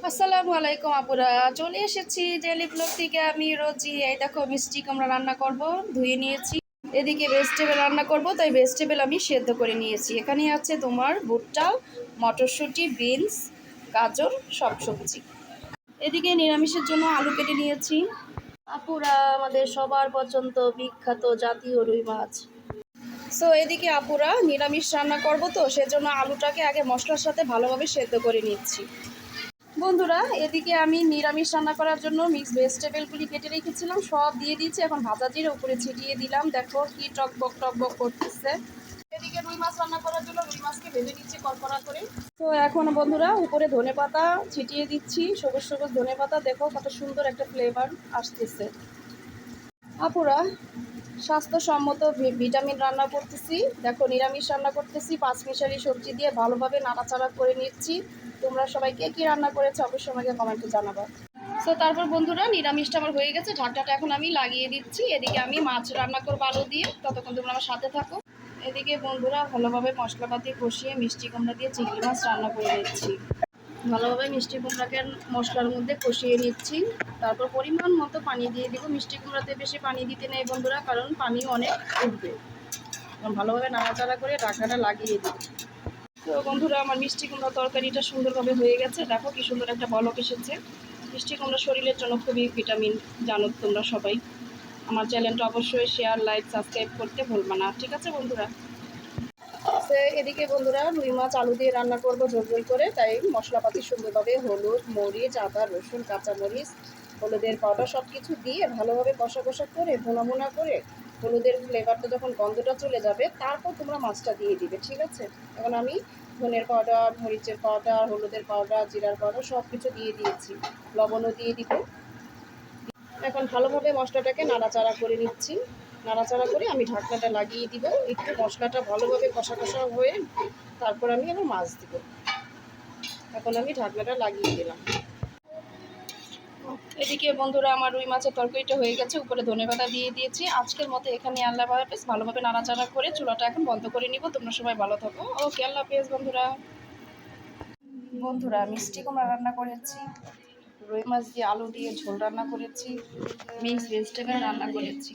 আসসালামু আলাইকুম আপুরা, চলে এসেছি ডেইলি ব্লগ থেকে। আমি রোজি। এই দেখো মিষ্টি কুমড়া রান্না করব, ধুয়ে নিয়েছি। এদিকে ভেজিটেবল রান্না করব, তাই ভেজিটেবল আমি সেদ্ধ করে নিয়েছি। এখানে আছে তোমার ভুট্টা, মটরশুঁটি, বিনস, গাজর, সব সবজি। এদিকে নিরামিষের জন্য আলু কেটে নিয়েছি। আপুরা, আমাদের সবার পছন্দ বিখ্যাত জাতীয় রুই মাছ। সো এদিকে আপুরা নিরামিষ রান্না করব, তো সেজন্য আলুটাকে আগে মশলার সাথে ভালোভাবে সেদ্ধ করে নিচ্ছি। বন্ধুরা, এদিকে আমি নিরামিষ রান্না করার জন্য মিক্স ভেজিটেবলগুলি কেটে রেখেছিলাম, সব দিয়ে দিয়েছি। এখন ভাজা জিরে উপরে ছিটিয়ে দিলাম। দেখো কি টকবক টকবক করতেছে। এদিকে রুই মাছ রান্না করার জন্য রুই মাছকে ভেজে নিচ্ছি কড়কড়া করে। তো এখন বন্ধুরা উপরে ধনেপাতা ছিটিয়ে দিচ্ছি, সবুজ সবুজ ধনেপাতা। দেখো কত সুন্দর একটা ফ্লেভার আসতেছে। আপুরা, স্বাস্থ্যসম্মত ভিটামিন রান্না করতেছি। দেখো নিরামিষ রান্না করতেছি, পাঁচমিশালি সবজি দিয়ে ভালোভাবে নাড়াচাড়া করে নিচ্ছি। তোমরা সবাই কে কী রান্না করেছো অবশ্যই আমাকে কমেন্টে জানাবো। তো তারপর বন্ধুরা নিরামিষটা আমার হয়ে গেছে, ঢাকনাটা এখন আমি লাগিয়ে দিচ্ছি। এদিকে আমি মাছ রান্না করবো আলু দিয়ে, ততক্ষণ তোমরা আমার সাথে থাকো। এদিকে বন্ধুরা ভালোভাবে মশলাপাতি কষিয়ে মিষ্টি কুমড়া দিয়ে চিংড়ি মাছ রান্না করে নিচ্ছি। ভালোভাবে মিষ্টি কুমড়াকে মশলার মধ্যে কষিয়ে নিচ্ছি। তারপর পরিমাণ মতো পানি দিয়ে দিব। মিষ্টি কুমড়াতে বেশি পানি দিতে নেই বন্ধুরা, কারণ পানি অনেক উঠবে। ভালোভাবে নাড়াচাড়া করে ঢাকনাটা লাগিয়ে দিই। তো বন্ধুরা, আমার মিষ্টি কুমড়া তরকারিটা সুন্দরভাবে হয়ে গেছে। দেখো কি সুন্দর একটা বলক এসেছে। মিষ্টি কুমড়া শরীরের জন্য খুবই ভিটামিন, জানো তোমরা সবাই। আমার চ্যানেলটা অবশ্যই শেয়ার, লাইক, সাবস্ক্রাইব করতে ভুলবা না, ঠিক আছে বন্ধুরা? এদিকে বন্ধুরা রুই মাছ আলু দিয়ে রান্না করব ঝোল ঝোল করে, তাই মশলাপাতি সুন্দরভাবে হলুদ, মরিচ, আদা, রসুন, কাঁচামরিচ, হলুদের পাউডার সব কিছু দিয়ে ভালোভাবে কষা কষা করে ভুনা ভুনা করে হলুদের ফ্লেভারটা যখন গন্ধটা চলে যাবে, তারপর তোমরা মাছটা দিয়ে দিবে, ঠিক আছে? এখন আমি ধনের পাউডার, মরিচের পাউডার, হলুদের পাউডার, জিরার পাউডার সব কিছু দিয়ে দিয়েছি। লবণও দিয়ে দিব। এখন ভালোভাবে মশলাটাকে নাড়াচাড়া করে নিচ্ছি। নাড়াচাড়া করে আমি ঢাকনাটা লাগিয়ে দিব। একটু মশলাটা ভালোভাবে কষা কষা হয়ে তারপর আমি আবার মাছ দিব। এখন আমি ঢাকনাটা লাগিয়ে দিলাম। এদিকে বন্ধুরা আমার রুই মাছের তরকারিটা হয়ে গেছে, উপরে ধনেপাতা দিয়ে দিয়েছি। আজকের মতো এখানে আল্লাহ হাফেজ। ভালোভাবে নাড়াচাড়া করে চুলাটা এখন বন্ধ করে নিব। তোমরা সবাই ভালো থাকো। ওকে, আল্লাহ হাফেজ বন্ধুরা। বন্ধুরা, মিষ্টি কুমড়া রান্না করেছি, রুই মাছ দিয়ে আলু দিয়ে ঝোল রান্না করেছি, মিক্স ভেজিটেবল রান্না করেছি।